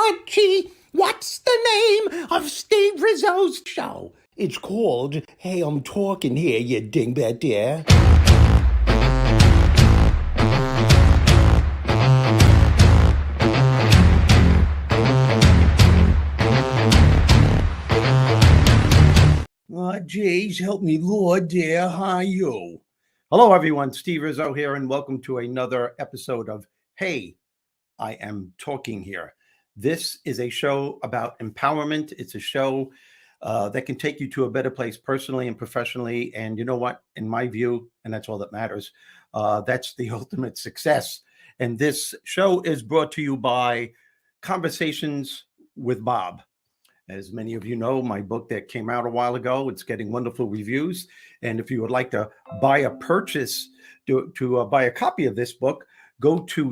Archie, what's the name of Steve Rizzo's show? It's called Hey, I'm Talking Here, you dingbat, yeah. Oh, geez, help me, Lord, dear. How are you? Hello, everyone. Steve Rizzo here, and welcome to another episode of Hey, I Am Talking Here. This is a show about empowerment. It's a show that can take you to a better place personally and professionally. And you know what? In my view, and that's all that matters, that's the ultimate success. And this show is brought to you by Conversations with Bob. As many of you know, my book that came out a while ago, it's getting wonderful reviews. And if you would like to buy a buy a copy of this book, go to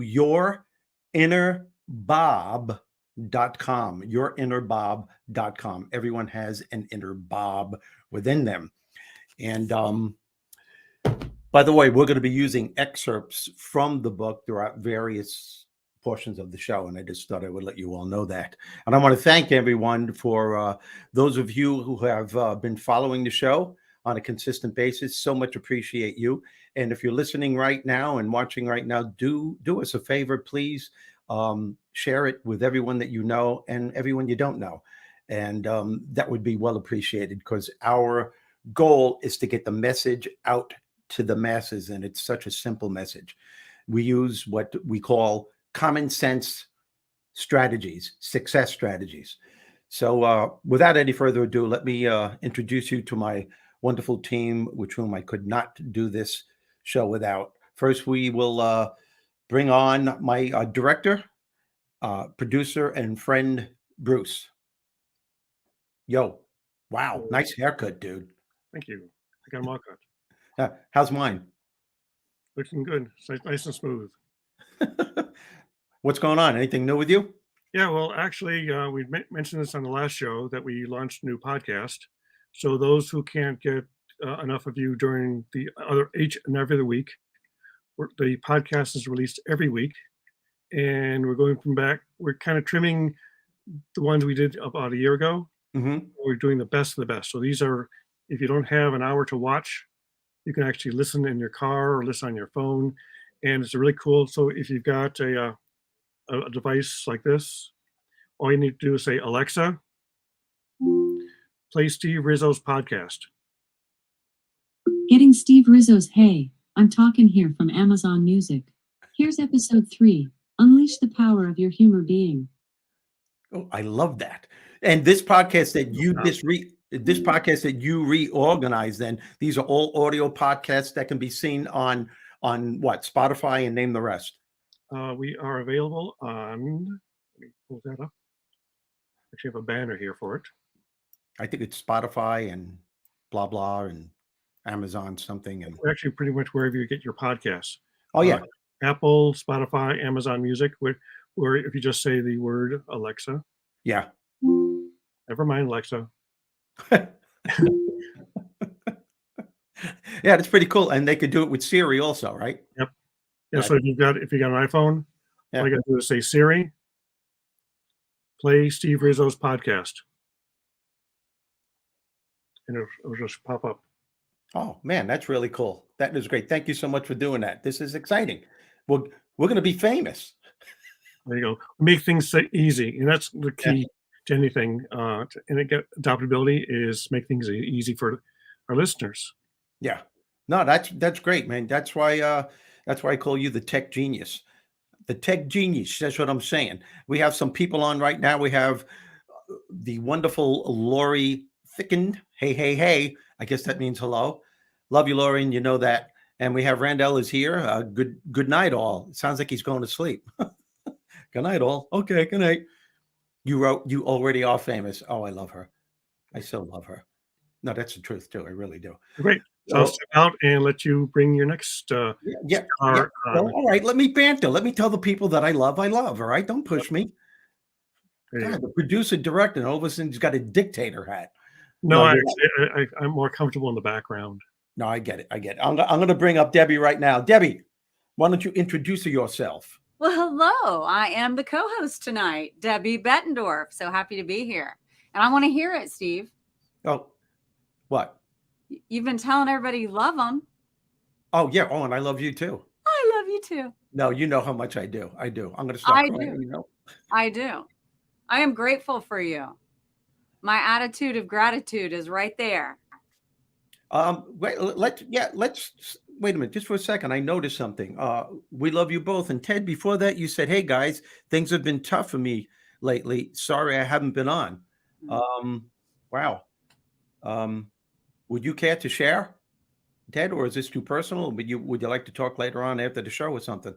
yourinnerbob.com, yourinnerbob.com. Everyone has an inner Bob within them. And by the way, we're going to be using excerpts from the book throughout various portions of the show, and I just thought I would let you all know that. And I want to thank everyone for those of you who have been following the show on a consistent basis. So much appreciate you. And if you're listening right now and watching right now, do us a favor, please. Share it with everyone that you know and everyone you don't know. And that would be well appreciated, because our goal is to get the message out to the masses. And it's such a simple message. We use what we call common sense strategies, success strategies. So without any further ado, let me introduce you to my wonderful team, with whom I could not do this show without. First, we will bring on my director, producer, and friend, Bruce. Yo, wow, nice haircut, dude. Thank you. I got them all cut. How's mine? Looking good. It's nice and smooth. What's going on? Anything new with you? Yeah, well, actually, we mentioned this on the last show that we launched a new podcast. So those who can't get enough of you during each and every other week, the podcast is released every week, and we're going from back. We're kind of trimming the ones we did about a year ago. Mm-hmm. We're doing the best of the best. So these are, if you don't have an hour to watch, you can actually listen in your car or listen on your phone, and it's really cool. So if you've got a device like this, all you need to do is say, Alexa, play Steve Rizzo's podcast. Getting Steve Rizzo's Hey, I'm Talking Here from Amazon Music. Here's episode 3, Unleash the Power of Your Humor Being. Oh, I love that. And this podcast that you reorganized, then these are all audio podcasts that can be seen on what, Spotify, and name the rest. We are available on, let me pull that up. Actually have a banner here for it. I think it's Spotify and blah, blah, and Amazon something. And we're actually pretty much wherever you get your podcasts. Oh, yeah. Apple, Spotify, Amazon Music, where if you just say the word Alexa. Yeah. Never mind, Alexa. Yeah, that's pretty cool. And they could do it with Siri also, right? Yep. Yeah, so if you got an iPhone, all you got to do is say, Siri, play Steve Rizzo's podcast. And it'll just pop up. Oh, man, that's really cool. That is great. Thank you so much for doing that. This is exciting. We're going to be famous. There you go. Make things easy. And that's the key to anything. And adaptability is make things easy for our listeners. Yeah. No, that's great, man. That's why I call you the tech genius. The tech genius. That's what I'm saying. We have some people on right now. We have the wonderful Lori Thickened. Hey, hey, hey. I guess that means hello. Love you, Lori, and you know that. And we have Randall is here. Good night, all. It sounds like he's going to sleep. Good night, all. Okay, good night. You already are famous. Oh, I love her. I so love her. No, that's the truth, too. I really do. Great. So I'll step out and let you bring your next car. Well, all right, let me banter. Let me tell the people that I love, all right? Don't push me. God, the producer, director, and all of a sudden he's got a dictator hat. No, I'm more comfortable in the background. No, I get it. I'm going to bring up Debbie right now. Debbie, why don't you introduce yourself? Well, hello. I am the co-host tonight, Debbie Bettendorf. So happy to be here. And I want to hear it, Steve. Oh, what? You've been telling everybody you love them. Oh, yeah. Oh, and I love you too. I love you too. No, you know how much I do. I do. I'm going to start I crying, do. you know. I do. I am grateful for you. My attitude of gratitude is right there. Let's wait a minute, just for a second. I noticed something. We love you both. And Ted, before that, you said, "Hey guys, things have been tough for me lately. Sorry, I haven't been on." Wow. Um, would you care to share, Ted, or is this too personal? Would you like to talk later on after the show or something?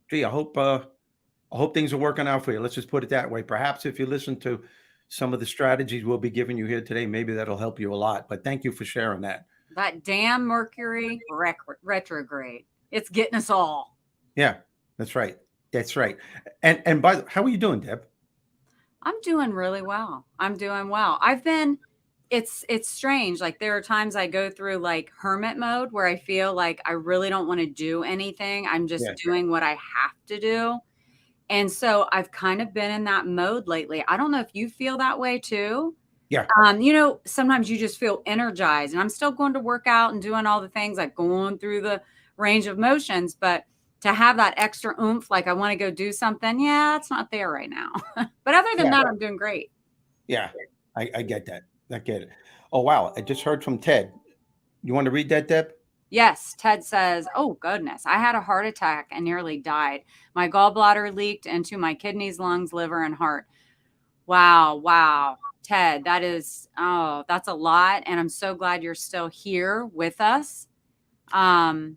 Gee, I hope things are working out for you. Let's just put it that way. Perhaps if you listen to some of the strategies we'll be giving you here today, maybe that'll help you a lot. But thank you for sharing that. That damn Mercury retrograde. It's getting us all. Yeah, that's right. That's right. And how are you doing, Deb? I'm doing really well. I'm doing well. It's strange. Like there are times I go through like hermit mode where I feel like I really don't want to do anything. I'm just Yeah. doing what I have to do. And so I've kind of been in that mode lately. I don't know if you feel that way too. Yeah. Sometimes you just feel energized, and I'm still going to work out and doing all the things like going through the range of motions, but to have that extra oomph, like I want to go do something. Yeah, it's not there right now. But other than Yeah. that, I'm doing great. Yeah. I get that. I get it. Oh, wow. I just heard from Ted. You want to read that, Deb? Yes, Ted says, "Oh goodness, I had a heart attack and nearly died. My gallbladder leaked into my kidneys, lungs, liver, and heart." Wow. Ted, that's a lot. And I'm so glad you're still here with us. Are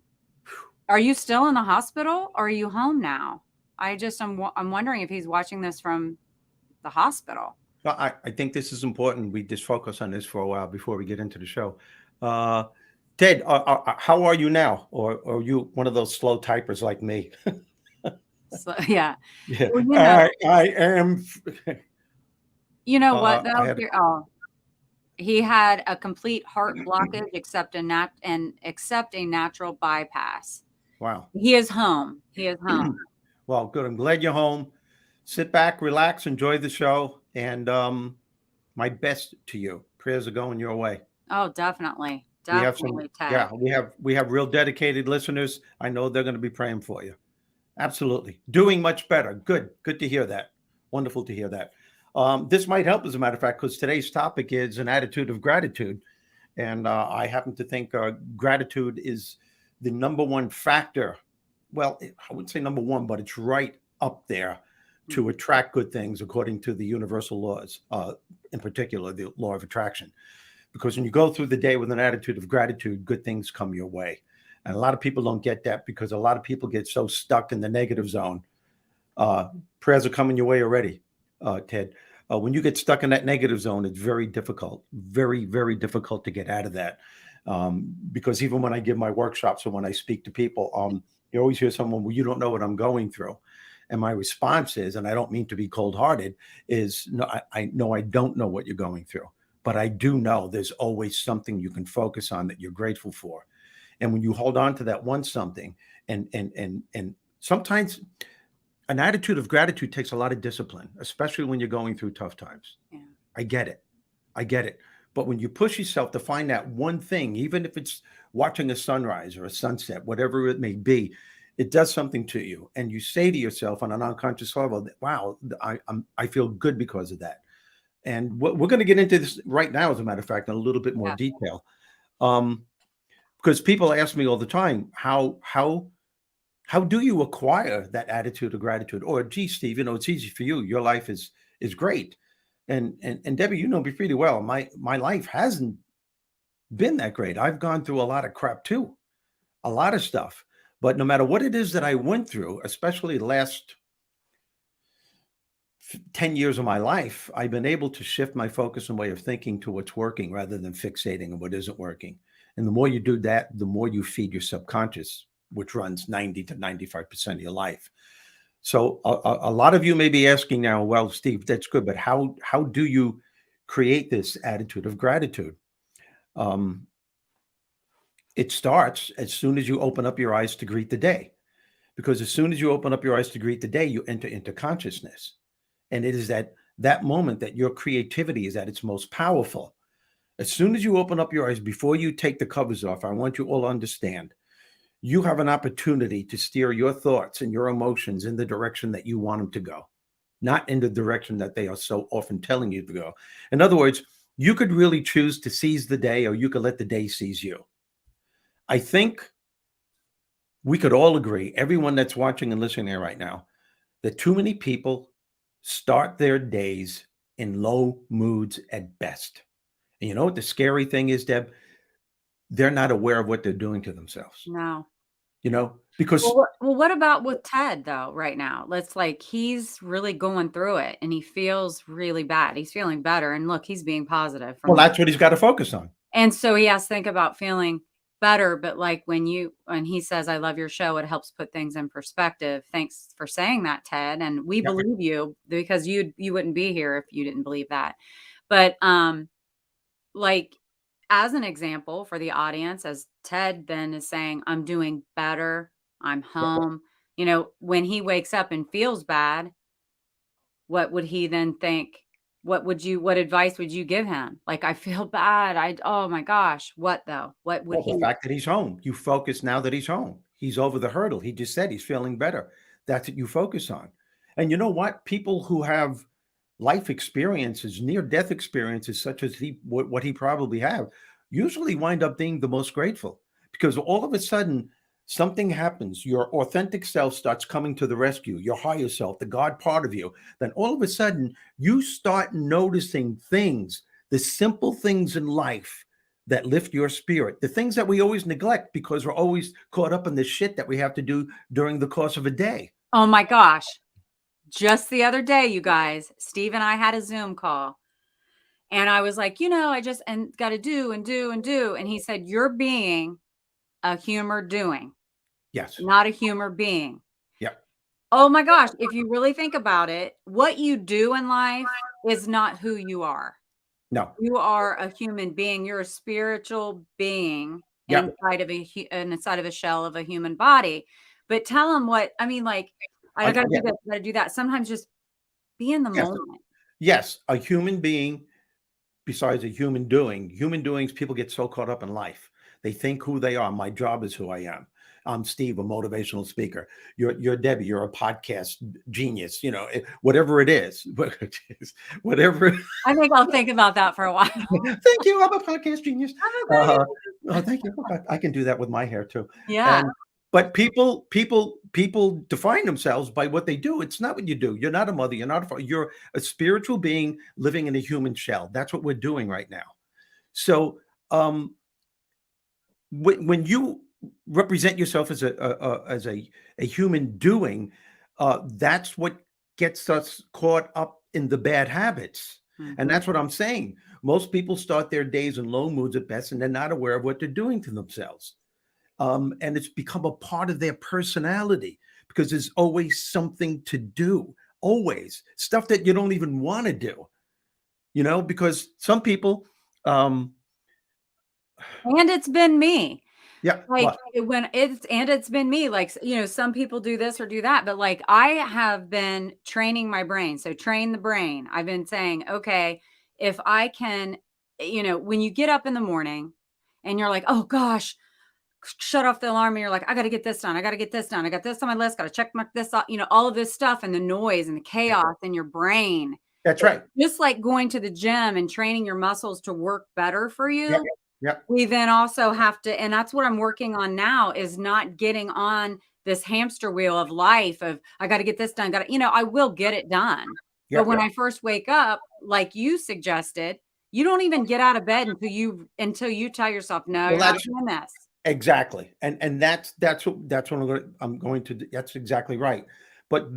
you still in the hospital or are you home now? I'm wondering if he's watching this from the hospital. Well, I think this is important. We just focus on this for a while before we get into the show. Ted, how are you now? Or are you one of those slow typers like me? So, yeah. Yeah. Well, I am. You know what I though? had He had a complete heart blockage except a natural bypass. Wow. He is home. He is home. Well, good. I'm glad you're home. Sit back, relax, enjoy the show, and my best to you. Prayers are going your way. Oh, definitely. We have some, Definitely, Ted. yeah, we have real dedicated listeners. I know they're going to be praying for you. Absolutely. Doing much better. Good to hear that. Wonderful to hear that. This might help, as a matter of fact, because today's topic is an attitude of gratitude. And I happen to think gratitude is the number one factor. Well, I wouldn't say number one, but it's right up there to attract good things according to the universal laws, in particular, the law of attraction. Because when you go through the day with an attitude of gratitude, good things come your way. And a lot of people don't get that because a lot of people get so stuck in the negative zone. Prayers are coming your way already, Ted. When you get stuck in that negative zone, it's very difficult, very, very difficult to get out of that. Because even when I give my workshops or when I speak to people, you always hear someone, well, you don't know what I'm going through. And my response is, and I don't mean to be cold-hearted, is no, I know I don't know what you're going through, but I do know there's always something you can focus on that you're grateful for. And when you hold on to that one something, and sometimes an attitude of gratitude takes a lot of discipline, especially when you're going through tough times. Yeah. I get it. But when you push yourself to find that one thing, even if it's watching a sunrise or a sunset, whatever it may be, it does something to you. And you say to yourself on an unconscious level, wow, I feel good because of that. And we're going to get into this right now, as a matter of fact, in a little bit more detail. Because people ask me all the time, how do you acquire that attitude of gratitude? Or, gee, Steve, it's easy for you. Your life is great. And Debbie, you know me pretty well. My life hasn't been that great. I've gone through a lot of crap too, a lot of stuff. But no matter what it is that I went through, especially the last 10 years of my life, I've been able to shift my focus and way of thinking to what's working rather than fixating on what isn't working. And the more you do that, the more you feed your subconscious, which runs 90 to 95% of your life. So a lot of you may be asking now, well, Steve, that's good, but how do you create this attitude of gratitude? It starts as soon as you open up your eyes to greet the day. because as soon as you open up your eyes to greet the day, you enter into consciousness. And it is that moment that your creativity is at its most powerful. As soon as you open up your eyes, before you take the covers off, I want you all to understand you have an opportunity to steer your thoughts and your emotions in the direction that you want them to go, not in the direction that they are so often telling you to go. In other words, you could really choose to seize the day, or you could let the day seize you. I think we could all agree, everyone that's watching and listening here right now, that too many people start their days in low moods at best. And you know what the scary thing is, Deb? They're not aware of what they're doing to themselves, No. because Well, what about with Ted though, right now? Let's like he's really going through it and he feels really bad. He's feeling better. And look, he's being positive from well, that's what he's got to focus on. and so he has to think about feeling better. But like when he says, I love your show, it helps put things in perspective. Thanks for saying that, Ted. And we Yep. believe you because you wouldn't be here if you didn't believe that. But like as an example for the audience, as Ted then is saying, I'm doing better, I'm home. When he wakes up and feels bad, what would he then think? What advice would you give him? Like, I feel bad. Oh my gosh. What though? What would Well, the fact that he's home, you focus now that he's home. He's over the hurdle. He just said he's feeling better. That's what you focus on. And you know what? People who have life experiences, near-death experiences, such as what he probably have, usually wind up being the most grateful, because all of a sudden something happens. Your authentic self starts coming to the rescue, your higher self, the God part of you. Then all of a sudden you start noticing things, the simple things in life that lift your spirit, the things that we always neglect because we're always caught up in the shit that we have to do during the course of a day. Oh my gosh. Just the other day, you guys, Steve and I had a Zoom call and I was like, I just got to do and do and do. And he said, you're being a humor doing, Yes. not a humor being. Yep. Oh my gosh. If you really think about it, what you do in life is not who you are. No. You are a human being. You're a spiritual being Yep. inside of a shell of a human body. But tell them I got to do this, got to do that. Sometimes just be in the moment. Yes, a human being, besides a human doings, people get so caught up in life. They think who they are. My job is who I am. I'm Steve, a motivational speaker. You're Debbie, you're a podcast genius, whatever it is. Whatever. I think I'll think about that for a while. Thank you. I'm a podcast genius. Thank you. I can do that with my hair too. Yeah. But people define themselves by what they do. It's not what you do. You're not a mother. You're not a father. You're a spiritual being living in a human shell. That's what we're doing right now. So when you represent yourself as a human doing, that's what gets us caught up in the bad habits. Mm-hmm. And that's what I'm saying. Most people start their days in low moods at best, and they're not aware of what they're doing to themselves. And it's become a part of their personality because there's always something to do, always stuff that you don't even want to do, because some people. And it's been me. Yeah. It's been me. Like, some people do this or do that, but like I have been training my brain. So train the brain. I've been saying, okay, if I can, when you get up in the morning and you're like, oh gosh, shut off the alarm and you're like, I got to get this done. I got to get this done. I got this on my list. Got to check this off, all of this stuff and the noise and the chaos in your brain. That's right. Just like going to the gym and training your muscles to work better for you. Yep. We then also have to, and that's what I'm working on now, is not getting on this hamster wheel of life of, I got to get this done. I will get it done. But when I first wake up, like you suggested, you don't even get out of bed until you tell yourself, no, you're not doing this. Exactly. And that's what I'm going to do. That's exactly right. But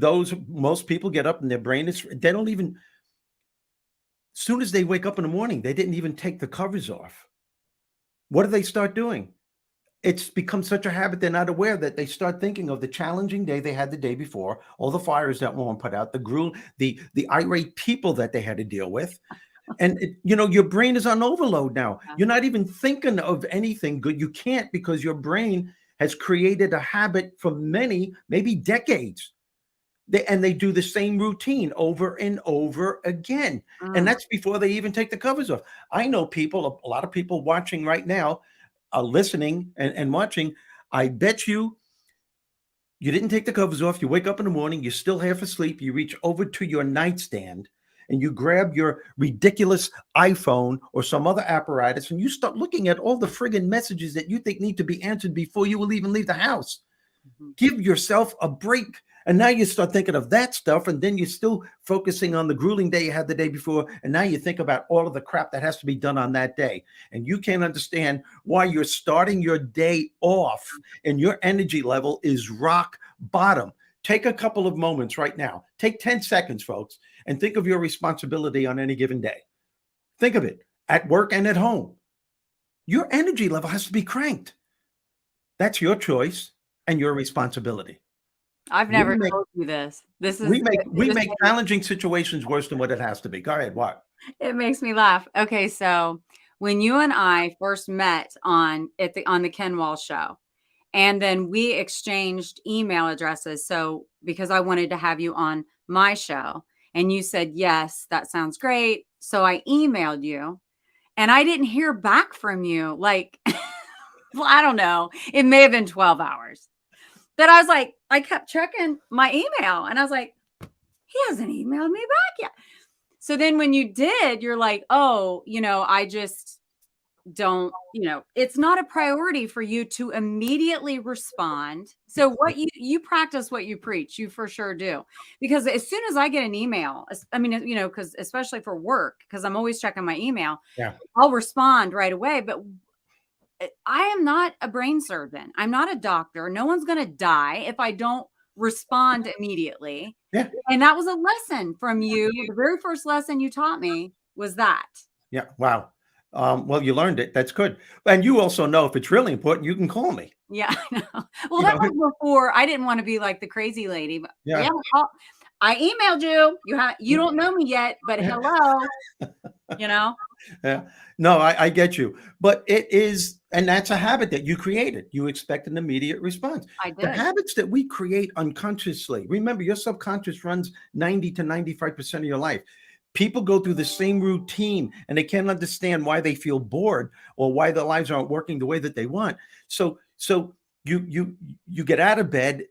most people get up and their brain they don't even, as soon as they wake up in the morning, they didn't even take the covers off. What do they start doing? It's become such a habit. They're not aware that they start thinking of the challenging day they had the day before, all the fires that weren't put out, the gruel, the irate people that they had to deal with. And your brain is on overload now. You're not even thinking of anything good. You can't, because your brain has created a habit for many, maybe decades. They do the same routine over and over again. And Mm. that's before they even take the covers off. I know people, a lot of people watching right now, listening and watching. I bet you didn't take the covers off. You wake up in the morning, you're still half asleep. You reach over to your nightstand and you grab your ridiculous iPhone or some other apparatus and you start looking at all the friggin' messages that you think need to be answered before you will even leave the house. Mhm. Give yourself a break. And now you start thinking of that stuff, and then you're still focusing on the grueling day you had the day before. And now you think about all of the crap that has to be done on that day. And you can't understand why you're starting your day off and your energy level is rock bottom. Take a couple of moments right now. Take 10 seconds, folks, and think of your responsibility on any given day. Think of it at work and at home. Your energy level has to be cranked. That's your choice and your responsibility. I've We never make told you this. This is we this make challenging situations worse than what it has to be. Go ahead. What? it makes me laugh. Okay, so when you and I first met on the Ken Wall show, and then we exchanged email addresses. So because I wanted to have you on my show, and you said yes, that sounds great. So I emailed you, and I didn't hear back from you. Like, well, I don't know. It may have been 12 hours. But I was like, I kept checking my email, and I was like, he hasn't emailed me back yet. So then when you did, you're like, oh, I just don't, it's not a priority for you to immediately respond. So what you practice what you preach, you for sure do. Because as soon as I get an email, because especially for work, because I'm always checking my email, Yeah. I'll respond right away. But I am not a brain surgeon. I'm not a doctor. No one's going to die if I don't respond immediately. Yeah. And that was a lesson from you. The very first lesson you taught me was that. Yeah. Wow. Well, you learned it. That's good. And you also know if it's really important, you can call me. Yeah, I know. Well, You that know, was before. I didn't want to be like the crazy lady, but Yeah. yeah, I emailed you. You don't know me yet, but hello, Yeah. No, I get you. But it is, and that's a habit that you created. You expect an immediate response. I The did. habits that we create unconsciously, remember, your subconscious runs 90 to 95% of your life. People go through the same routine and they can't understand why they feel bored or why their lives aren't working the way that they want. So you get out of bed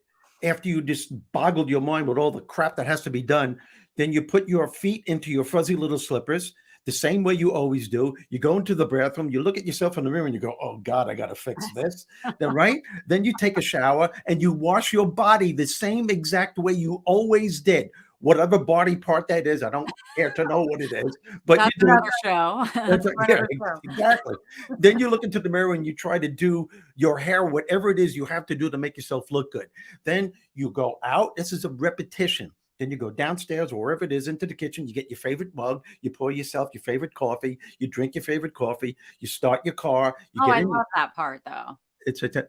after you just boggled your mind with all the crap that has to be done. Then you put your feet into your fuzzy little slippers the same way you always do. You go into the bathroom, you look at yourself in the mirror and you go, oh God, I got to fix this. Then, right? Then you take a shower and you wash your body the same exact way you always did. Whatever body part that is, I don't care to know what it is, but That's you do it. another show. That's That's yeah, another show. exactly. Then you look into the mirror and you try to do your hair, whatever it is you have to do to make yourself look good. Then you go out. This is a repetition. Then you go downstairs or wherever it is into the kitchen. You get your favorite mug. You pour yourself your favorite coffee. You drink your favorite coffee. You start your car. You Oh, get I in. love that part though.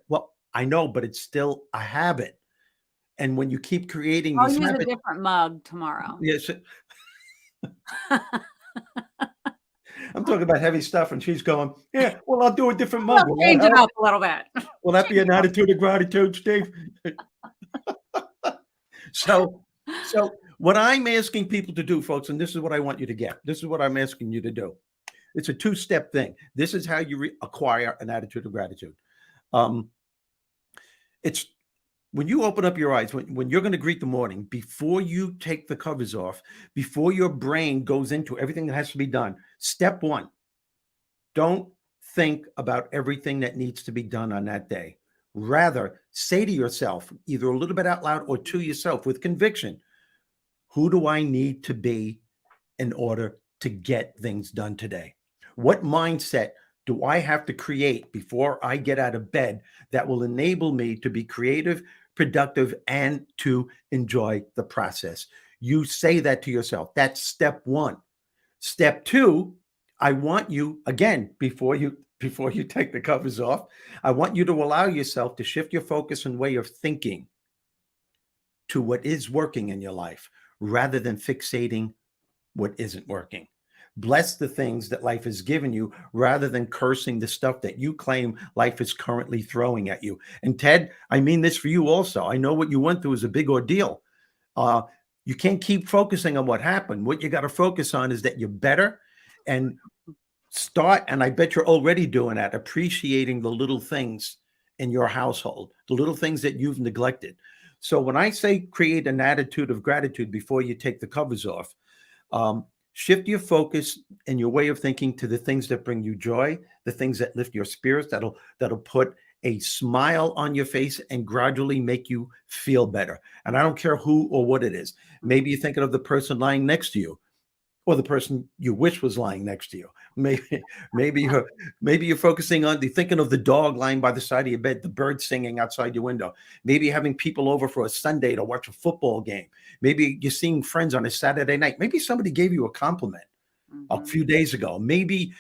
Well, I know, but it's still a habit. And when you keep creating I'll these use a habits, different mug tomorrow. yes, I'm talking about heavy stuff, and she's going, yeah, well, I'll do a different mug. I'll Will that change it help? up a little bit. Will that be an attitude of gratitude, Steve? So what I'm asking people to do, folks, and this is what I want you to get. This is what I'm asking you to do. It's a two-step thing. This is how you acquire an attitude of gratitude. It's when you open up your eyes, when you're going to greet the morning, before you take the covers off, before your brain goes into everything that has to be done, step one, don't think about everything that needs to be done on that day. Rather, say to yourself, either a little bit out loud or to yourself with conviction, who do I need to be in order to get things done today? What mindset do I have to create before I get out of bed that will enable me to be creative, productive, and to enjoy the process? You say that to yourself. That's step one. Step two, I want you, again, before you take the covers off, I want you to allow yourself to shift your focus and way of thinking to what is working in your life rather than fixating what isn't working. Bless the things that life has given you rather than cursing the stuff that you claim life is currently throwing at you. And Ted, I mean this for you also. I know what you went through is a big ordeal. Uh, you can't keep focusing on what happened. What you got to focus on is that you're better and start, and I bet you're already doing that, appreciating the little things in your household, the little things that you've neglected. So when I say create an attitude of gratitude before you take the covers off, shift your focus and your way of thinking to the things that bring you joy, the things that lift your spirits, that'll put a smile on your face and gradually make you feel better. And I don't care who or what it is. Maybe you're thinking of the person lying next to you, or the person you wish was lying next to you. Maybe you're focusing on thinking of the dog lying by the side of your bed, the bird singing outside your window. Maybe you're having people over for a Sunday to watch a football game. Maybe you're seeing friends on a Saturday night. Maybe somebody gave you a compliment a few days ago. Maybe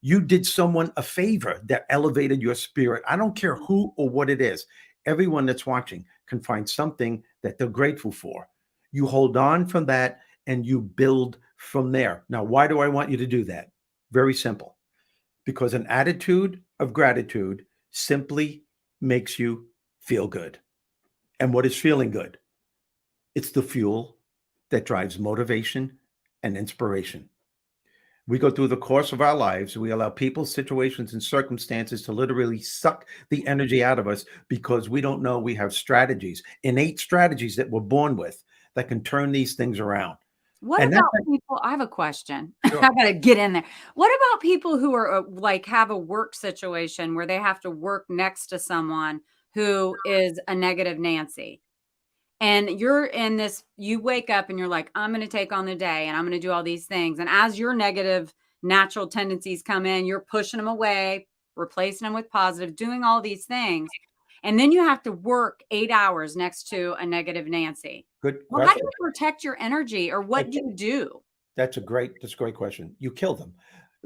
you did someone a favor that elevated your spirit. I don't care who or what it is. Everyone that's watching can find something that they're grateful for. You hold on from that and you build from there. Now, why do I want you to do that? Very simple. Because an attitude of gratitude simply makes you feel good. And what is feeling good? It's the fuel that drives motivation and inspiration. We go through the course of our lives. We allow people, situations, and circumstances to literally suck the energy out of us because we don't know we have strategies, innate strategies that we're born with that can turn these things around. What about people? I have a question. Sure. I got to get in there. What about people who are like have a work situation where they have to work next to someone who is a negative Nancy? And you're in this, you wake up and you're like, I'm going to take on the day and I'm going to do all these things. And as your negative natural tendencies come in, you're pushing them away, replacing them with positive, doing all these things. And then you have to work 8 hours next to a negative Nancy. Good well, how do you protect your energy, or what do you do? That's a great question. You kill them.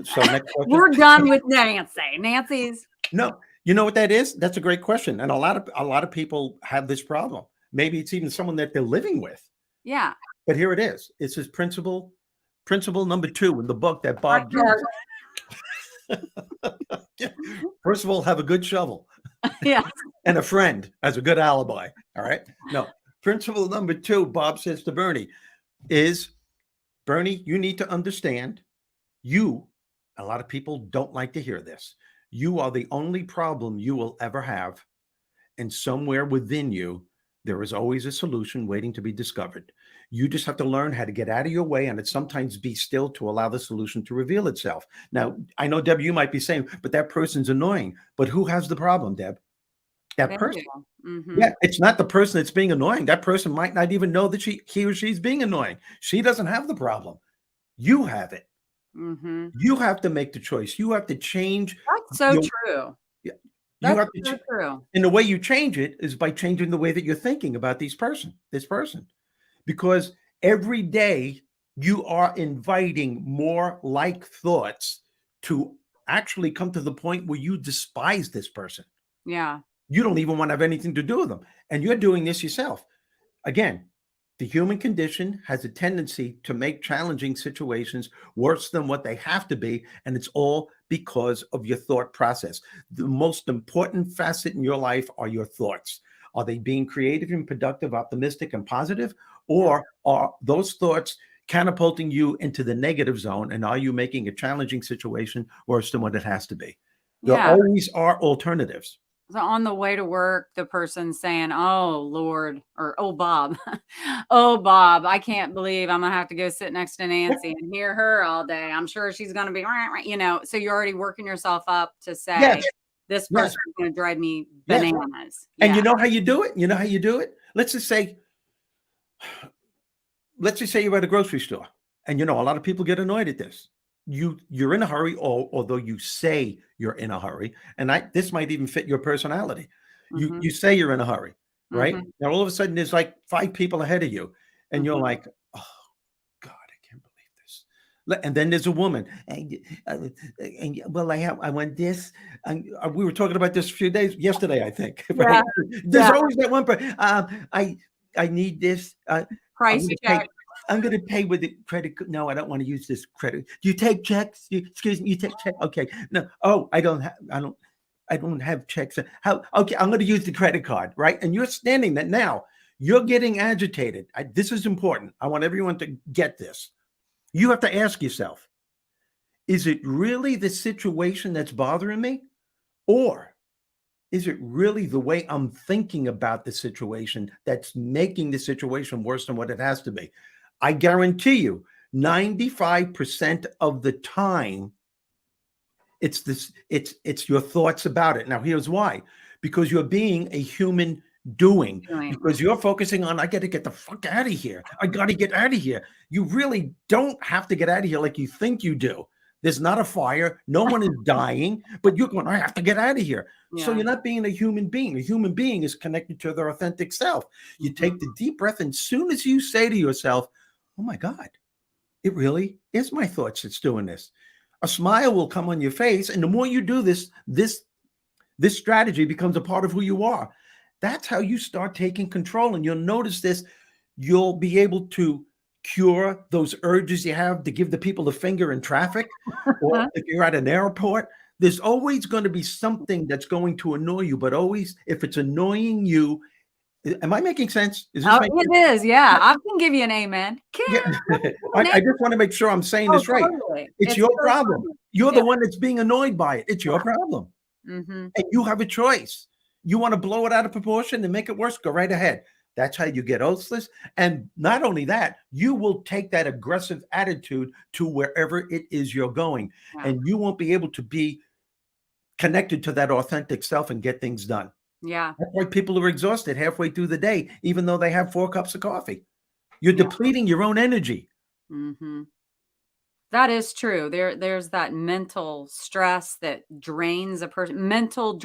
So next question. We're done with Nancy's. No, you know what that is? That's a great question. And a lot of people have this problem. Maybe it's even someone that they're living with. Yeah. But here it is. It's his principle number 2 in the book that Bob gives. First of all, have a good shovel. Yeah. And a friend as a good alibi. All right. No. Principle number 2, Bob says to Bernie, is Bernie, you need to understand a lot of people don't like to hear this. You are the only problem you will ever have. And somewhere within you, there is always a solution waiting to be discovered. You just have to learn how to get out of your way and sometimes be still to allow the solution to reveal itself. Now, I know, Deb, you might be saying, but that person's annoying. But who has the problem, Deb? That person. Mm-hmm. Yeah, it's not the person that's being annoying. That person might not even know that he or she's being annoying. She doesn't have the problem. You have it. Mm-hmm. You have to make the choice. You have to change. That's so true. Yeah. That's so true. And the way you change it is by changing the way that you're thinking about this person. Because every day you are inviting more like thoughts to actually come to the point where you despise this person. Yeah. You don't even want to have anything to do with them. And you're doing this yourself. Again, the human condition has a tendency to make challenging situations worse than what they have to be. And it's all because of your thought process. The most important facet in your life are your thoughts. Are they being creative and productive, optimistic and positive? Or are those thoughts catapulting you into the negative zone? And are you making a challenging situation worse than what it has to be? There always are alternatives. So on the way to work, the person's saying, oh, Lord, or, oh, Bob, oh, Bob, I can't believe I'm going to have to go sit next to Nancy and hear her all day. I'm sure she's going to be, so you're already working yourself up to say, this person's going to drive me bananas. And you know how you do it? Let's just say you're at a grocery store and, a lot of people get annoyed at this. You're in a hurry, although you say you're in a hurry, and this might even fit your personality. Mm-hmm. You say you're in a hurry, right? Mm-hmm. Now all of a sudden there's like 5 people ahead of you, and mm-hmm. you're like, "Oh God, I can't believe this." And then there's a woman, and I want this. And we were talking about this yesterday, I think. Right? Yeah. There's always that one person. I need this price check. I'm going to pay with the credit. No, I don't want to use this credit. Do you take checks? Excuse me, you take check? Okay. No. Oh, I don't have checks. How? Okay, I'm going to use the credit card, right? And you're standing there now. You're getting agitated. This is important. I want everyone to get this. You have to ask yourself, is it really the situation that's bothering me? Or is it really the way I'm thinking about the situation that's making the situation worse than what it has to be? I guarantee you, 95% of the time, it's your thoughts about it. Now, here's why. Because you're being a human doing, because you're focusing on, I got to get the fuck out of here. I got to get out of here. You really don't have to get out of here like you think you do. There's not a fire. No one is dying, but you're going, I have to get out of here. Yeah. So you're not being a human being. A human being is connected to their authentic self. You take the deep breath, and as soon as you say to yourself, oh my God, it really is my thoughts that's doing this. A smile will come on your face. And the more you do this strategy becomes a part of who you are. That's how you start taking control. And you'll notice this. You'll be able to cure those urges you have to give the people the finger in traffic, or if you're at an airport. There's always going to be something that's going to annoy you, but always, if it's annoying you, am I making sense? It is. Yeah. I can give you an amen. Yeah. I just want to make sure I'm saying this right. Totally. It's your problem. You're the one that's being annoyed by it. It's your problem. And you have a choice. You want to blow it out of proportion and make it worse? Go right ahead. That's how you get oathless. And not only that, you will take that aggressive attitude to wherever it is you're going. Yeah. And you won't be able to be connected to that authentic self and get things done. Yeah. That's why people are exhausted halfway through the day, even though they have 4 cups of coffee. You're depleting your own energy. That is true. There's that mental stress that drains a person, mentally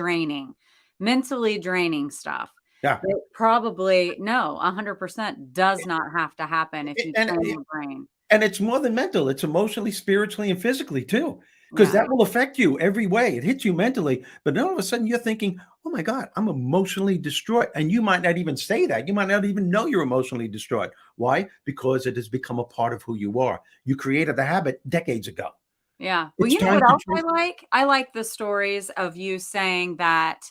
draining stuff. Yeah. It probably, 100% does not have to happen if you train your brain. And it's more than mental. It's emotionally, spiritually, and physically too, because that will affect you every way. It hits you mentally, but then all of a sudden you're thinking, oh my God, I'm emotionally destroyed. And you might not even say that. You might not even know you're emotionally destroyed. Why? Because it has become a part of who you are. You created the habit decades ago. Yeah. Well, you know what else I like? I like the stories of you saying that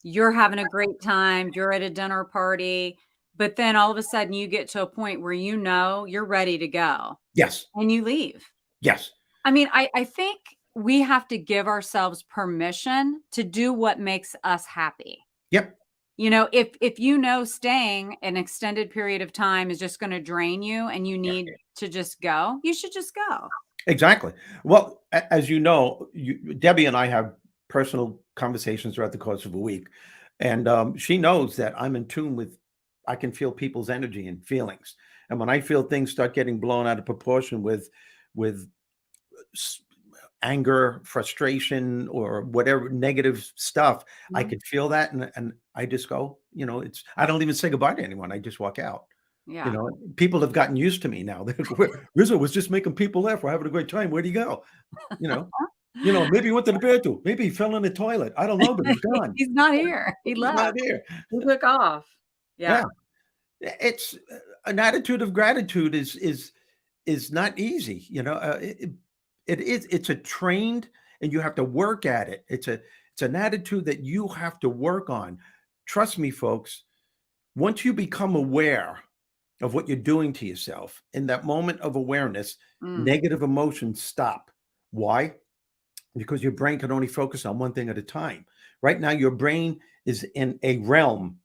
you're having a great time, you're at a dinner party, but then all of a sudden you get to a point where you're ready to go. Yes. And you leave. Yes. I mean, I think we have to give ourselves permission to do what makes us happy. Yep. If staying an extended period of time is just going to drain you and you need to just go, you should just go. Exactly. Well, as you know, Debbie and I have personal conversations throughout the course of a week. And she knows that I'm in tune with, I can feel people's energy and feelings. And when I feel things start getting blown out of proportion with anger, frustration, or whatever negative stuff, I could feel that. And I just go, I don't even say goodbye to anyone. I just walk out. Yeah. People have gotten used to me now. Rizzo was just making people laugh. We're having a great time. Where'd he go? Maybe he went to the bathroom. Maybe he fell in the toilet. I don't know, but he's gone. He's not here. He's not here. He took off. Yeah. It's an attitude of gratitude is not easy. It's a trained, and you have to work at it. It's an attitude that you have to work on. Trust me, folks. Once you become aware of what you're doing to yourself, in that moment of awareness, negative emotions stop. Why? Because your brain can only focus on one thing at a time. Right now, your brain is in a realm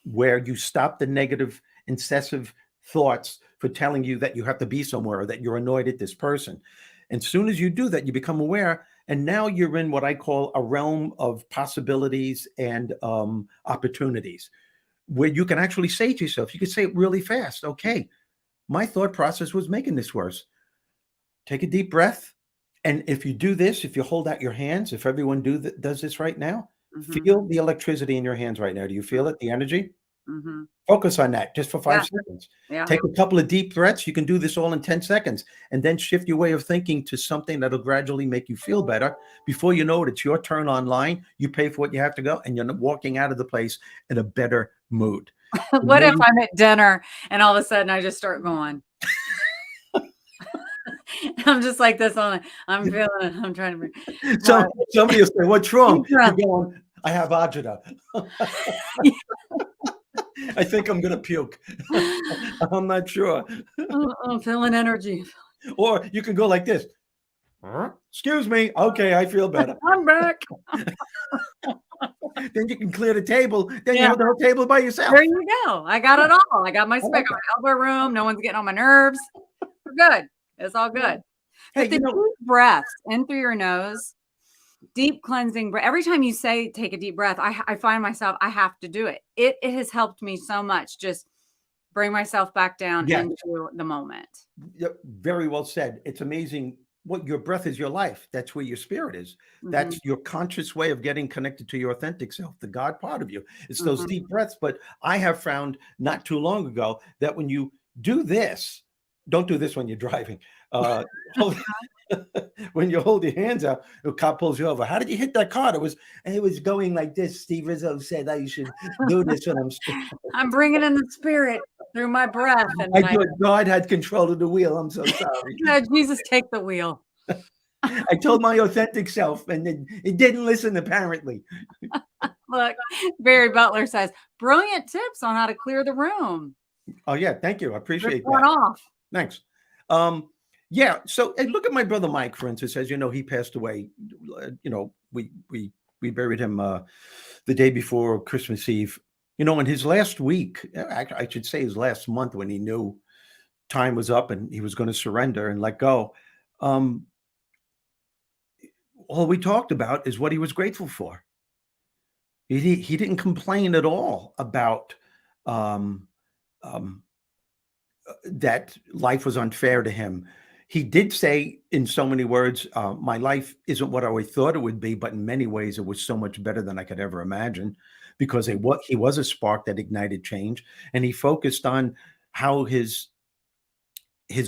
where you stop the negative, incessive thoughts for telling you that you have to be somewhere or that you're annoyed at this person. And as soon as you do that, you become aware. And now you're in what I call a realm of possibilities and opportunities, where you can actually say to yourself, you can say it really fast. Okay, my thought process was making this worse. Take a deep breath. And if you do this, if you hold out your hands, if everyone does this right now, feel the electricity in your hands right now. Do you feel it, the energy? Focus on that just for 5 seconds. Yeah. Take a couple of deep breaths. You can do this all in 10 seconds. And then shift your way of thinking to something that'll gradually make you feel better. Before you know it, it's your turn online. You pay for what you have to go, and you're walking out of the place in a better mood. What if I'm at dinner and all of a sudden I just start going? I'm just like this on. I'm feeling it. I'm trying to bring. So somebody will say, "What's wrong?" Deep breath. You're going, "I have agita. I think I'm gonna puke. I'm not sure." I'm feeling energy. Or you can go like this. Excuse me. Okay, I feel better. I'm back. Then you can clear the table. Then you Yeah. have the whole table by yourself. There you go. I got it all. I got my like space, my elbow room. No one's getting on my nerves. We're good. It's all good. Hey, But the deep breaths in through your nose, deep cleansing breath. Every time you say take a deep breath, I find myself, I have to do it. It has helped me so much. Just bring myself back down Yes. into the moment. Yep, very well said. It's amazing. What your breath is your life. That's where your spirit is. That's your conscious way of getting connected to your authentic self, the God part of you. It's those deep breaths. But I have found not too long ago that when you do this, don't do this when you're driving. When you hold your hands out, the cop pulls you over. How did you hit that car? It was going like this. Steve Rizzo said I should do this when I'm bringing in the spirit through my breath. And I do it. God had control of the wheel. I'm so sorry. God, Jesus, take the wheel. I told my authentic self, and it didn't listen, apparently. Look, Barry Butler says, brilliant tips on how to clear the room. Oh, yeah. Thank you. I appreciate Rip one that. off. Thanks. Yeah. So look at my brother Mike, for instance. As you know, he passed away. We buried him the day before Christmas Eve. In his last week, I should say his last month, when he knew time was up and he was going to surrender and let go, all we talked about is what he was grateful for. He didn't complain at all about that life was unfair to him. He did say in so many words, my life isn't what I thought it would be, but in many ways it was so much better than I could ever imagine, because he was a spark that ignited change. And he focused on how his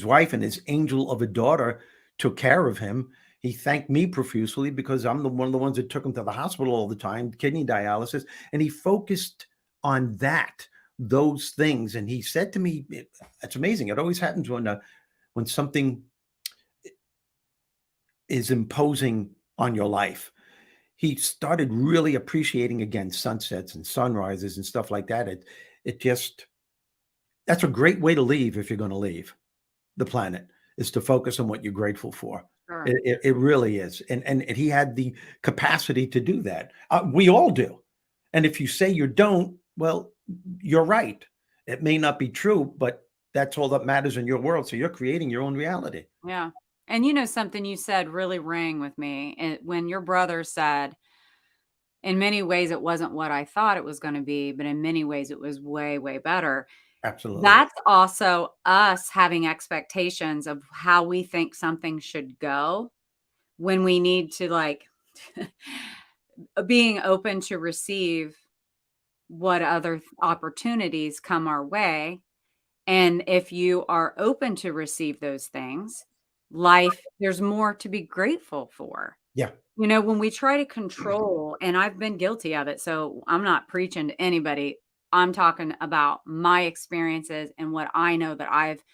wife and his angel of a daughter took care of him. He thanked me profusely because I'm one of the ones that took him to the hospital all the time, kidney dialysis. And he focused on those things. And he said to me, it's amazing. It always happens when something is imposing on your life. He started really appreciating again sunsets and sunrises and stuff like that. That's a great way to leave if you're going to leave the planet, is to focus on what you're grateful for. Sure. It really is. And he had the capacity to do that. We all do. And if you say you don't, well, you're right. It may not be true, but that's all that matters in your world. So you're creating your own reality. Yeah. And something you said really rang with me. When your brother said, in many ways, it wasn't what I thought it was going to be, but in many ways it was way, way better. Absolutely. That's also us having expectations of how we think something should go, when we need to being open to receive what other opportunities come our way. And if you are open to receive those things, there's more to be grateful for. Yeah. When we try to control, and I've been guilty of it, so I'm not preaching to anybody. I'm talking about my experiences and what I know that I've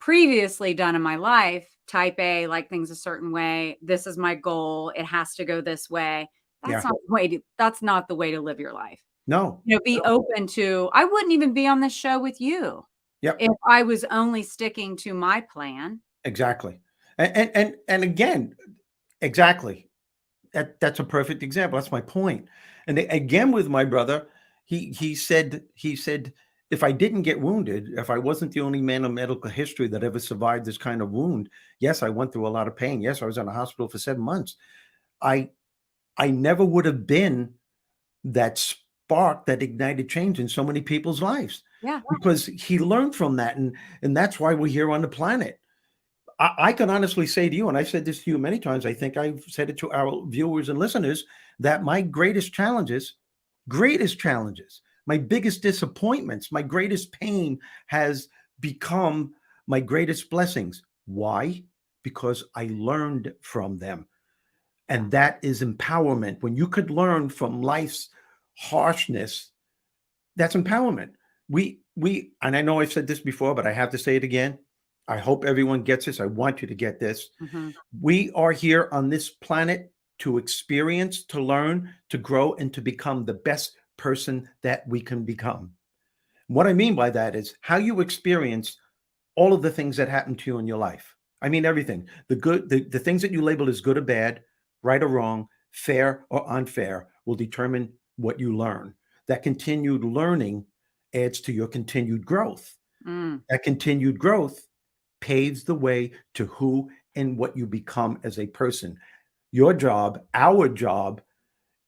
previously done in my life. Type A, like things a certain way. This is my goal. It has to go this way. That's not the way to live your life. No. Be open to, I wouldn't even be on this show with you. Yep. If I was only sticking to my plan. Exactly. And again, exactly. That's a perfect example. That's my point. And again, with my brother, he said, if I didn't get wounded, if I wasn't the only man in medical history that ever survived this kind of wound, yes, I went through a lot of pain. Yes, I was in a hospital for 7 months. I never would have been that spark that ignited change in so many people's lives. Yeah. Because he learned from that. And that's why we're here on the planet. I can honestly say to you, and I've said this to you many times, I think I've said it to our viewers and listeners, that my greatest challenges, my biggest disappointments, my greatest pain has become my greatest blessings. Why? Because I learned from them. And that is empowerment. When you could learn from life's harshness, that's empowerment. and I know I've said this before, but I have to say it again. I hope everyone gets this. I want you to get this. Mhm. We are here on this planet to experience, to learn, to grow, and to become the best person that we can become. What I mean by that is how you experience all of the things that happen to you in your life. I mean, everything, the things that you label as good or bad, right or wrong, fair or unfair, will determine what you learn. That continued learning adds to your continued growth. Mm. That continued growth paves the way to who and what you become as a person. Your job, our job,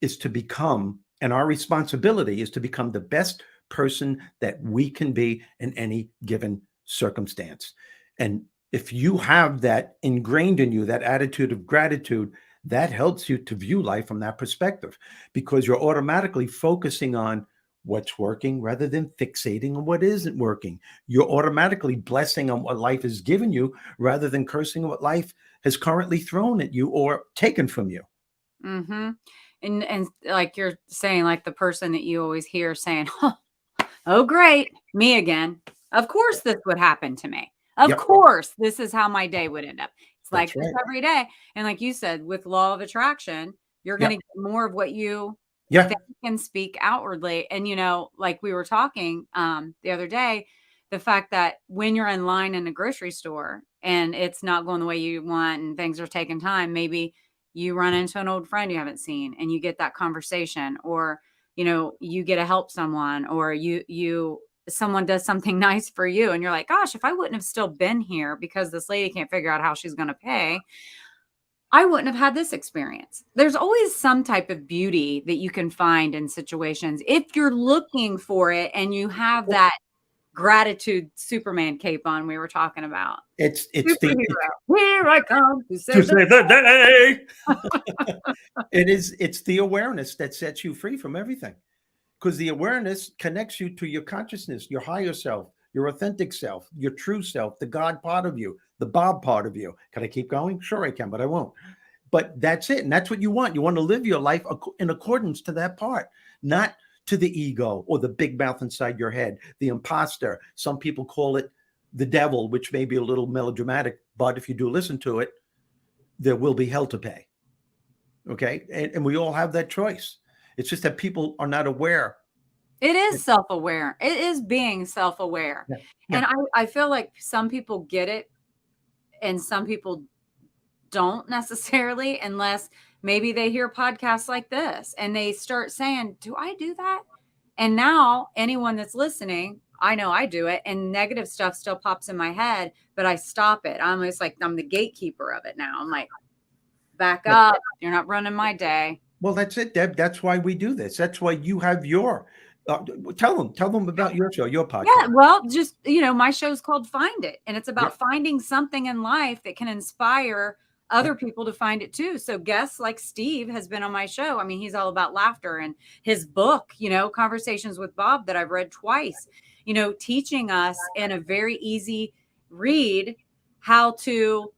is to become, and our responsibility is to become the best person that we can be in any given circumstance. And if you have that ingrained in you, that attitude of gratitude, that helps you to view life from that perspective, because you're automatically focusing on what's working rather than fixating on what isn't working. You're automatically blessing on what life has given you rather than cursing what life has currently thrown at you or taken from you. Mm-hmm. And like you're saying, like the person that you always hear saying, "Oh, great, me again. Of course this would happen to me. Of Yep, course this is how my day would end up." It's like that's this right. every day. And like you said, with law of attraction, you're going Yep. to get more of what you Yeah. think and speak outwardly. And like we were talking the other day, the fact that when you're in line in a grocery store and it's not going the way you want and things are taking time, maybe you run into an old friend you haven't seen and you get that conversation, or you get to help someone, or someone does something nice for you and you're like, gosh, if I wouldn't have still been here because this lady can't figure out how she's going to pay, I wouldn't have had this experience. There's always some type of beauty that you can find in situations if you're looking for it and you have that gratitude Superman cape on we were talking about. It's the Superhero. Here I come to to save the save the day. It's the awareness that sets you free from everything, because the awareness connects you to your consciousness, your higher self, your authentic self, your true self, the God part of you, the Bob part of you. Can I keep going? Sure, I can, but I won't. But that's it. And that's what you want. You want to live your life in accordance to that part, not to the ego or the big mouth inside your head, the imposter. Some people call it the devil, which may be a little melodramatic, but if you do listen to it, there will be hell to pay. Okay. And we all have that choice. It's just that people are not aware. It is self-aware. It is being self-aware. Yeah. And Yeah. I feel like some people get it and some people don't necessarily, unless maybe they hear podcasts like this and they start saying, do I do that? And now anyone that's listening, I know I do it, and negative stuff still pops in my head, but I stop it. I'm almost like I'm the gatekeeper of it now. I'm like, back Yeah. up. You're not running my day. Well, that's it, Deb. That's why we do this. That's why you have your, tell them about your show, your podcast. Yeah, well, just, my show's called Find It, and it's about Yep. finding something in life that can inspire other people to find it too. So guests like Steve has been on my show. I mean, he's all about laughter, and his book, Conversations with Bob, that I've read twice, teaching us in a very easy read how to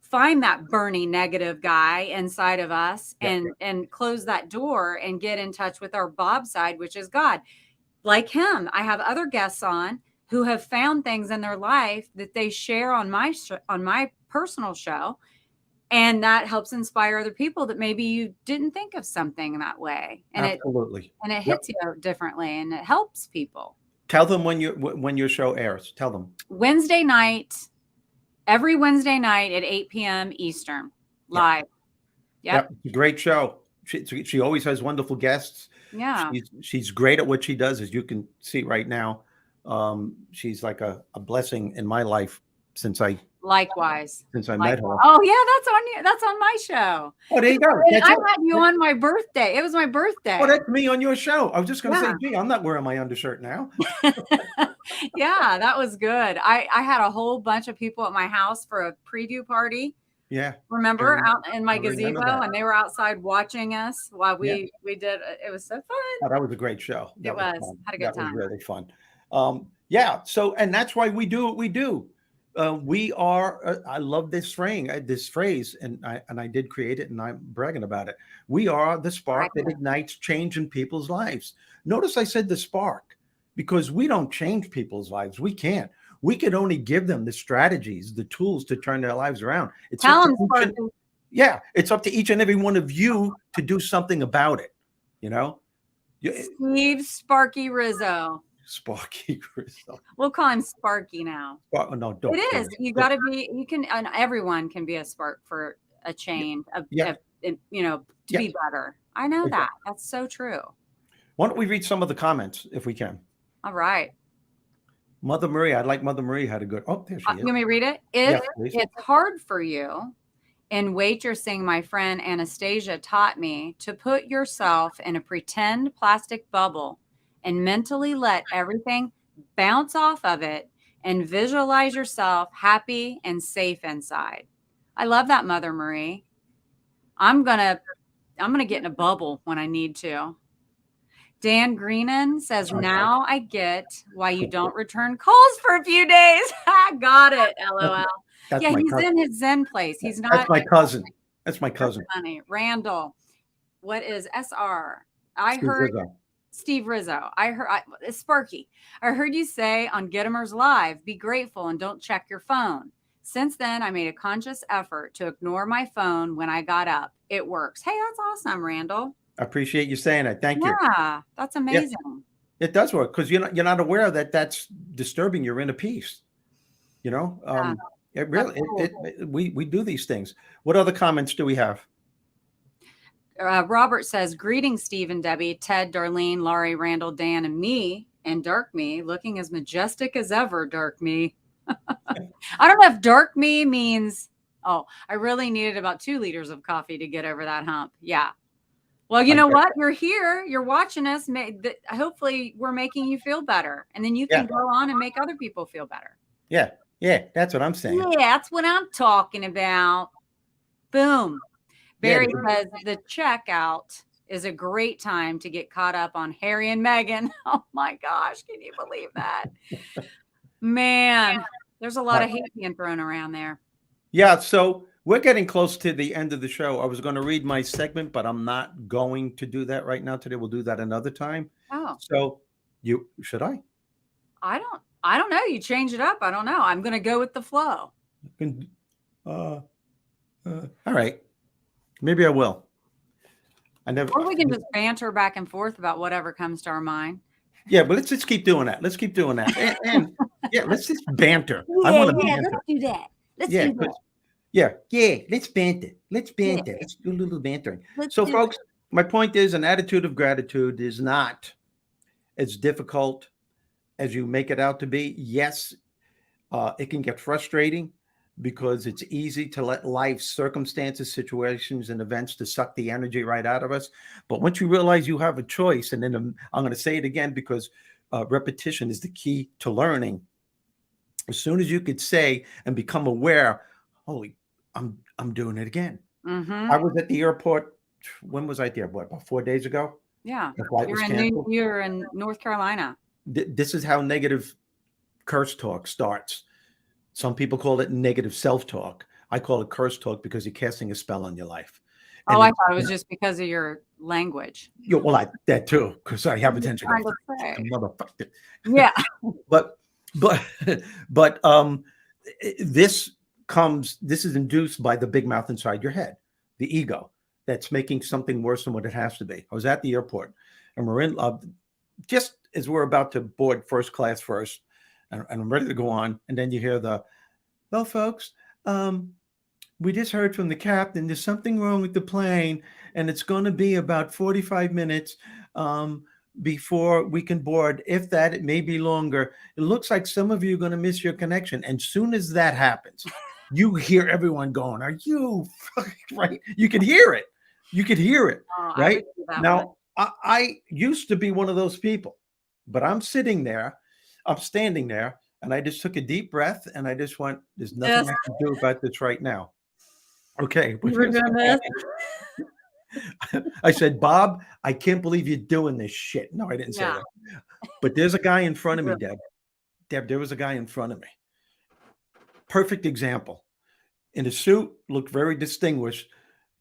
find that burning negative guy inside of us Yep. and close that door and get in touch with our Bob side, which is God. Like him, I have other guests on who have found things in their life that they share on my personal show, and that helps inspire other people that maybe you didn't think of something that way, and Absolutely. it Yep. hits you differently, and it helps people. Tell them when your show airs. Tell them. Wednesday night, every Wednesday night at 8 p.m. Eastern, live. Yep. It's a great show. She always has wonderful guests. Yeah. She's great at what she does, as you can see right now. She's like a blessing in my life since I Likewise. met her. Oh yeah, that's on you. That's on my show. Oh, there you go. I had you on my birthday. It was my birthday. Oh, that's me on your show. I was just going to Yeah. say, gee, I'm not wearing my undershirt now. Yeah, that was good. I had a whole bunch of people at my house for a preview party. Yeah. Remember, out in my I remember gazebo, that. and they were outside watching us while we did. It was so fun. Oh, that was a great show. It was. Fun. Had a good time. That was really fun. Yeah. So, and that's why we do what we do. We are. I love this phrase, and I did create it, and I'm bragging about it. We are the spark that ignites change in people's lives. Notice I said the spark. because we don't change people's lives. We can't. We could only give them the strategies, the tools to turn their lives around. It's Tell up them, to Sparky. it's up to each and every one of you to do something about it. You know, Steve Sparky Rizzo. Sparky Rizzo. We'll call him Sparky now. No, don't. It is. You got to be. You can. And everyone can be a spark for a change. To be better. I know that. That's so true. Why don't we read some of the comments if we can? All right. Mother Marie, I'd like Mother Marie had a good. Oh, there she is. You want me to read it? If it's hard for you, in waitressing, my friend Anastasia taught me to put yourself in a pretend plastic bubble and mentally let everything bounce off of it and visualize yourself happy and safe inside. I love that, Mother Marie. I'm gonna get in a bubble when I need to. Dan Greenan says, now I get why you don't return calls for a few days. I got it. LOL. Yeah, he's in his Zen place. He's not. That's my cousin. That's my cousin. That's funny. Randall. What is SR? I heard Steve Rizzo. I heard Sparky. I heard you say on Gittimer's Live, be grateful and don't check your phone. Since then, I made a conscious effort to ignore my phone when I got up. It works. Hey, that's awesome, Randall. I appreciate you saying that. Thank you. Yeah, that's amazing. Yeah, it does work because you're not aware that that's disturbing your inner peace. You know, it really we do these things. What other comments do we have? Robert says, greetings, Steve and Debbie, Ted, Darlene, Laurie, Randall, Dan, and me, and Dark Me, looking as majestic as ever, Dark Me. I don't know if Dark Me means, I really needed about 2 liters of coffee to get over that hump. Yeah. Well, you know what? You're here. You're watching us. Hopefully, we're making you feel better. And then you can go on and make other people feel better. Yeah. Yeah. That's what I'm saying. Yeah, that's what I'm talking about. Boom. Barry says the checkout is a great time to get caught up on Harry and Meghan. Oh, my gosh. Can you believe that? Man, there's a lot of hate being thrown around there. Yeah. So we're getting close to the end of the show. I was going to read my segment, but I'm not going to do that right now today. We'll do that another time. Oh. So should I? I don't know. You change it up. I don't know. I'm going to go with the flow. All right. Maybe I will. Or we can just banter back and forth about whatever comes to our mind. Yeah, but let's just keep doing that. Let's keep doing that. And let's just banter. I want to banter. Let's do that. Let's do that. Let's banter. Let's banter. Let's do a little bantering. So, folks, my point is an attitude of gratitude is not as difficult as you make it out to be. Yes, it can get frustrating because it's easy to let life's circumstances, situations, and events to suck the energy right out of us. But once you realize you have a choice, and then I'm going to say it again because repetition is the key to learning. As soon as you could say and become aware, holy, I'm doing it again. Mm-hmm. I was at the airport. When was I there? What, about 4 days ago? Yeah. You're in North Carolina. This is how negative curse talk starts. Some people call it negative self-talk. I call it curse talk because you're casting a spell on your life. And I thought it was just because of your language. Yeah, well, that too, because I have attention. Motherfucker. Yeah. but this is induced by the big mouth inside your head, the ego, that's making something worse than what it has to be. I was at the airport, and we're in just as we're about to board first class first, and I'm ready to go on, and then you hear well, folks, we just heard from the captain. There's something wrong with the plane, and it's going to be about 45 minutes before we can board. If that, it may be longer. It looks like some of you are going to miss your connection. And soon as that happens, you hear everyone going, "Are you right?" You could hear it. You could hear it, right? Now, I used to be one of those people, but I'm standing there, and I just took a deep breath, and I just went, "There's nothing I can do about this right now." Okay. I said, "Bob, I can't believe you're doing this shit." No, I didn't say that. But there's a guy in front of me, Deb. There was a guy in front of me. Perfect example. In a suit, looked very distinguished,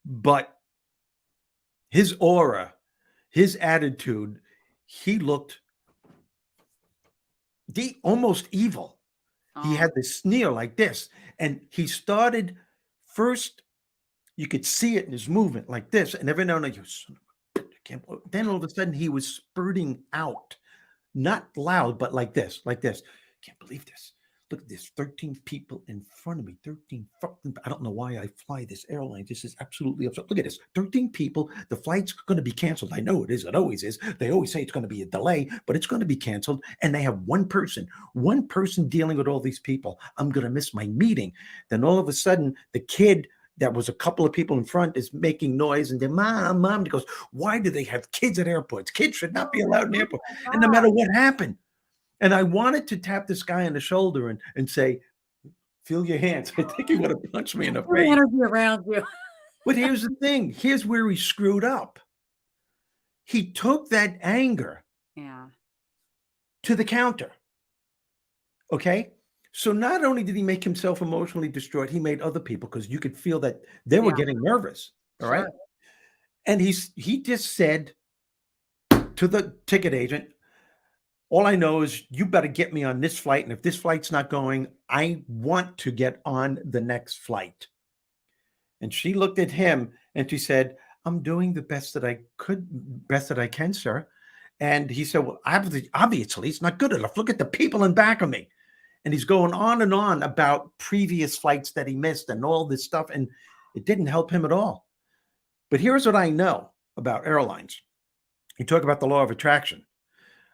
but his aura, his attitude, he looked almost evil. He Oh, had this sneer like this, and he started first. You could see it in his movement like this, and every now and then, you son of a bitch, I can't believe-" Then all of a sudden, he was spurting out, not loud, but like this, like this. Can't believe this. Look at this, 13 people in front of me, 13 fucking, I don't know why I fly this airline. This is absolutely absurd. Look at this, 13 people. The flight's going to be canceled. I know it is. It always is. They always say it's going to be a delay, but it's going to be canceled. And they have one person dealing with all these people. I'm going to miss my meeting. Then all of a sudden, the kid that was a couple of people in front is making noise, and then mom, he goes, why do they have kids at airports? Kids should not be allowed in airports. And no God. matter what happened, and I wanted to tap this guy on the shoulder and say, feel your hands. I think he would have punched me in the Feel the face. energy around you. But here's the thing. Here's where he screwed up. He took that anger Yeah. to the counter. Okay? So not only did he make himself emotionally destroyed, he made other people, because you could feel that they were Yeah. getting nervous. All right. Sure. And he just said to the ticket agent, all I know is you better get me on this flight. And if this flight's not going, I want to get on the next flight. And she looked at him and she said, I'm doing the best that I can, sir. And he said, well, obviously it's not good enough. Look at the people in back of me. And he's going on and on about previous flights that he missed and all this stuff. And it didn't help him at all. But here's what I know about airlines. You talk about the law of attraction.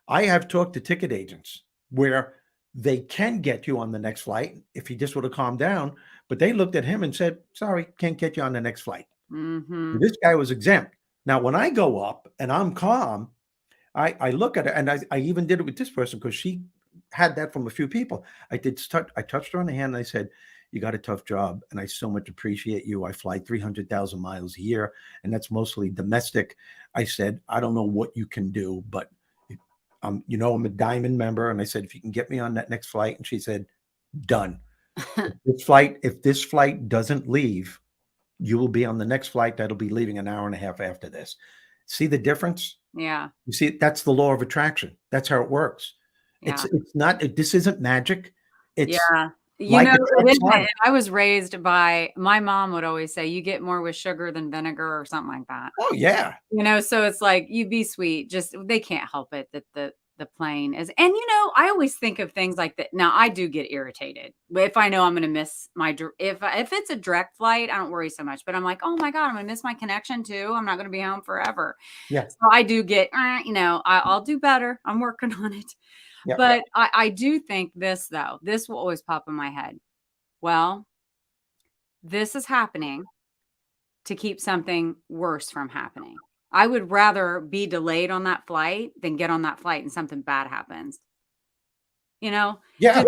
I have talked to ticket agents where they can get you on the next flight if he just would have calmed down, but they looked at him and said, sorry, can't get you on the next flight. Mm-hmm. This guy was exempt. Now, when I go up and I'm calm, I look at it, and I even did it with this person because she had that from a few people. I touched her on the hand and I said, you got a tough job, and I so much appreciate you. I fly 300,000 miles a year, and that's mostly domestic. I said, I don't know what you can do, but I'm a Diamond member. And I said, if you can get me on that next flight. And she said, done. If this flight doesn't leave, you will be on the next flight. That'll be leaving an hour and a half after this. See the difference? Yeah. You see, that's the law of attraction. That's how it works. Yeah. It's not, this isn't magic. It's Yeah. You like know, a it Trump's isn't. life. I was raised by my mom would always say, you get more with sugar than vinegar or something like that. Oh, yeah. You know, so it's like, you be sweet. Just, they can't help it that the plane is. And, you know, I always think of things like that. Now, I do get irritated if I know I'm going to miss if it's a direct flight, I don't worry so much. But I'm like, oh my God, I'm going to miss my connection too. I'm not going to be home forever. Yeah. So I do get, I'll do better. I'm working on it. Yeah. But I do think this, though, this will always pop in my head. Well, this is happening to keep something worse from happening. I would rather be delayed on that flight than get on that flight and something bad happens. You know? Yeah.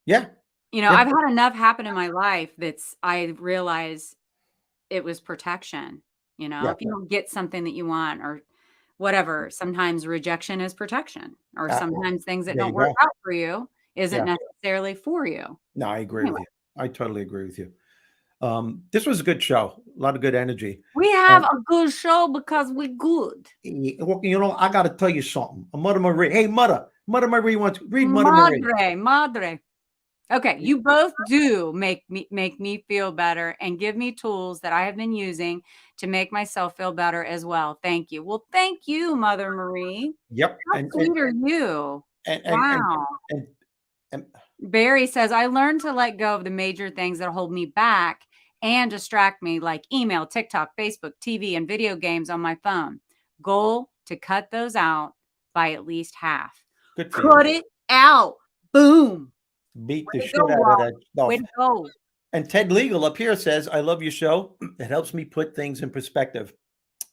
Yeah. You know, Yeah. I've had enough happen in my life I realize it was protection. You know, Yeah. if you don't get something that you want or whatever, sometimes rejection is protection, or sometimes things that there don't you work go. out for you isn't Yeah. necessarily for you. No, I agree Anyway. with you. I totally agree with you. This was a good show. A lot of good energy. We have a good show because we're good. Well, I got to tell you something. Mother Marie. Hey, Mother Marie wants to read Mother Marie. Madre. Okay, you both do make me feel better and give me tools that I have been using to make myself feel better as well. Thank you. Well, thank you, Mother Marie. Yep. How sweet are you? Wow. And Barry says, I learned to let go of the major things that hold me back and distract me, like email, TikTok, Facebook, TV, and video games on my phone. Goal to cut those out by at least half. good for Cut you. it out. Boom. Beat the Way to shit go, out of Rob. that stuff. Way to go. And Ted Legal up here says, I love your show. It helps me put things in perspective.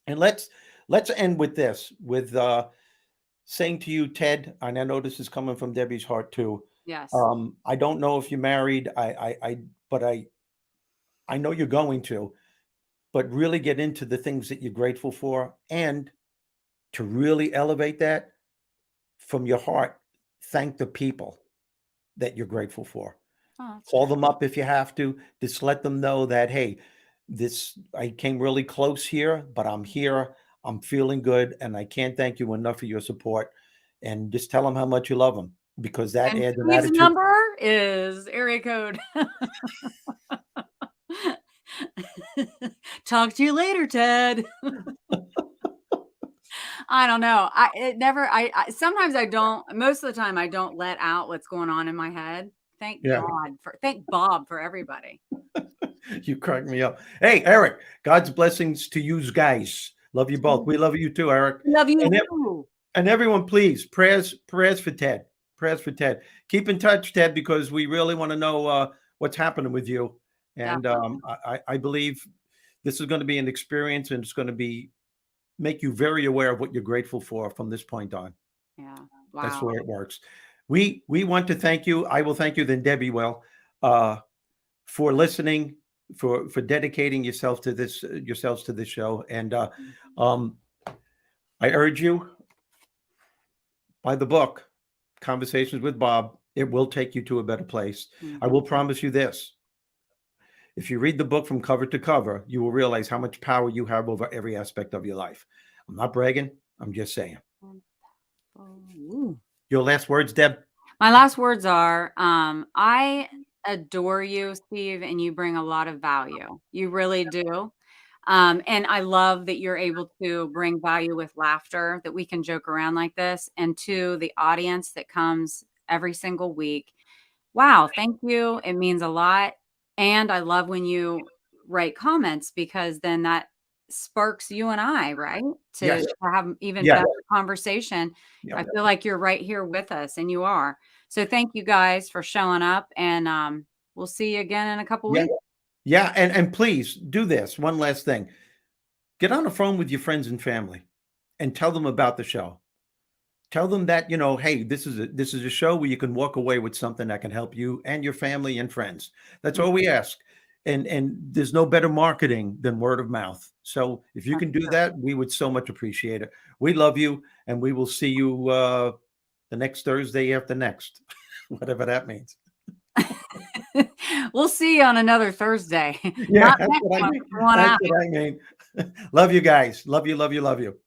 And let's end with this, with saying to you, Ted, and I know this is coming from Debbie's heart too. Yes. I don't know if you're married. But I know you're going to, but really get into the things that you're grateful for, and to really elevate that from your heart. Thank the people that you're grateful for. Oh, Call them up if you have to. Just let them know that, hey, I came really close here, but I'm here. I'm feeling good, and I can't thank you enough for your support. And just tell them how much you love them. because that And adds an Steve's attitude. number is area code. Talk to you later, Ted. I don't know. Sometimes I don't, most of the time I don't let out what's going on in my head. Thank Yeah. Bob for everybody. You crack me up. Hey, Eric, God's blessings to you guys. Love you both. We love you too, Eric. Love you And too. And everyone, please, prayers for Ted. Prayers for Ted. Keep in touch, Ted, because we really want to know what's happening with you. And I believe this is going to be an experience, and it's going to make you very aware of what you're grateful for from this point on. Yeah. That's Wow. the way it works. We want to thank you. I will thank you, then Debbie will, for listening, for dedicating yourselves to this show. And I urge you, by the book, Conversations with Bob, it will take you to a better place. Mhm. I will promise you this. If you read the book from cover to cover, you will realize how much power you have over every aspect of your life. I'm not bragging. I'm just saying. Ooh. Your last words, Deb? My last words are, I adore you, Steve, and you bring a lot of value. You really do. And I love that you're able to bring value with laughter, that we can joke around like this, and to the audience that comes every single week. Wow, thank you. It means a lot. And I love when you write comments, because then that sparks you and I, right? To Yes. have even Yeah. better conversation. Yeah. I feel like you're right here with us, and you are. So thank you guys for showing up, and we'll see you again in a couple weeks. Yeah, and please do this. One last thing. Get on the phone with your friends and family and tell them about the show. Tell them that, hey, this is a show where you can walk away with something that can help you and your family and friends. That's all we ask. And there's no better marketing than word of mouth. So if you can do that, we would so much appreciate it. We love you, and we will see you the next Thursday after next, whatever that means. We'll see you on another Thursday. Yeah, Not next what I one, mean. one That's after. what I mean. Love you guys. Love you, love you, love you.